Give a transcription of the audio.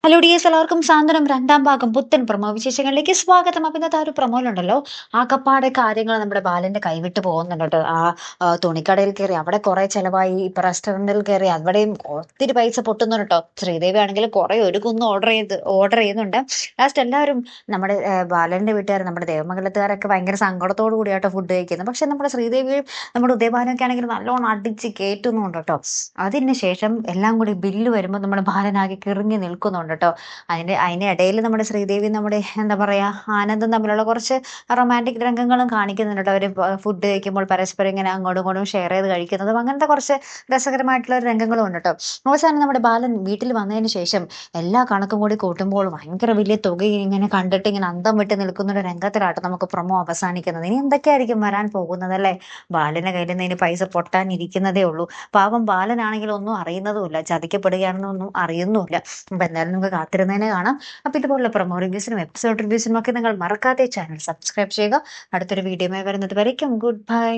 Hello dears, എല്ലാവർക്കും സാന്ത്വനം രണ്ടാം ഭാഗം പുത്തൻ പ്രൊമോ വിശേഷങ്ങളിലേക്ക് സ്വാഗതം. അപ്പൊ ഇന്നത്തെ ആ ഒരു പ്രൊമോയിലുണ്ടല്ലോ, ആകപ്പാടെ കാര്യങ്ങൾ നമ്മുടെ ബാലന്റെ കൈവിട്ട് പോകുന്നുണ്ട് കേട്ടോ. തുണിക്കടയിൽ കയറി അവിടെ കുറെ ചെലവായി, ഇപ്പൊ റെസ്റ്റോറന്റിൽ കയറി അവിടെയും ഒത്തിരി പൈസ പൊട്ടുന്നു കേട്ടോ. ശ്രീദേവി ആണെങ്കിൽ കുറെ ഒരു കുന്ന് ഓർഡർ ചെയ്യുന്നുണ്ട്. ലാസ്റ്റ് എല്ലാവരും നമ്മുടെ ബാലന്റെ വീട്ടുകാർ, നമ്മുടെ ദേവമംഗലത്തുകാരൊക്കെ ഭയങ്കര സങ്കടത്തോടു കൂടിയാട്ടോ ഫുഡ് കഴിക്കുന്നത്. പക്ഷെ നമ്മുടെ ശ്രീദേവിയും നമ്മുടെ ഉദയഭാനൊക്കെ ആണെങ്കിൽ നല്ലോണം അടിച്ച് കയറ്റുന്നുണ്ട് കേട്ടോ. അതിന് ശേഷം എല്ലാം കൂടി ബില്ല് വരുമ്പോൾ നമ്മുടെ ബാലനാകെ കിറങ്ങി നിൽക്കുന്നുണ്ട് കേട്ടോ. അതിനിടയിൽ നമ്മുടെ ശ്രീദേവി നമ്മുടെ എന്താ പറയാ ആനന്ദും തമ്മിലുള്ള കുറച്ച് റൊമാൻറ്റിക് രംഗങ്ങളും കാണിക്കുന്നുണ്ട് കേട്ടോ. അവര് ഫുഡ് കഴിക്കുമ്പോൾ പരസ്പരം ഇങ്ങനെ അങ്ങോട്ടും ഇങ്ങോട്ടും ഷെയർ ചെയ്ത് കഴിക്കുന്നതും അങ്ങനത്തെ കുറച്ച് രസകരമായിട്ടുള്ള ഒരു രംഗങ്ങളും ഉണ്ട് കേട്ടോ. അവസാനം നമ്മുടെ ബാലൻ വീട്ടിൽ വന്നതിന് ശേഷം എല്ലാ കണക്കും കൂടി കൂട്ടുമ്പോൾ ഭയങ്കര വലിയ തുക ഇങ്ങനെ കണ്ടിട്ട് ഇങ്ങനെ അന്തം വിട്ട് നിൽക്കുന്ന ഒരു രംഗത്തിലാട്ടോ നമുക്ക് പ്രൊമോ അവസാനിക്കുന്നത്. ഇനി എന്തൊക്കെയായിരിക്കും വരാൻ പോകുന്നത് അല്ലേ? ബാലന്റെ കയ്യിൽ നിന്ന് ഇനി പൈസ പൊട്ടാനിരിക്കുന്നതേ ഉള്ളൂ. പാവം ബാലനാണെങ്കിൽ ഒന്നും അറിയുന്നതുമില്ല, ചതിക്കപ്പെടുകയാണെന്നൊന്നും അറിയുന്നുമില്ല. അപ്പൊ എന്തായാലും നമുക്ക് കാത്തിരുന്നതിനെ കാണാം. അപ്പൊ ഇതുപോലുള്ള പ്രൊമോ റിവ്യൂസിനും എപ്പിസോഡ് റിവ്യൂസിനും ഒക്കെ നിങ്ങൾ മറക്കാതെ ചാനൽ സബ്സ്ക്രൈബ് ചെയ്യുക. അടുത്തൊരു വീഡിയോയുമായി വരുന്നത് വരയ്ക്കും ഗുഡ് ബൈ.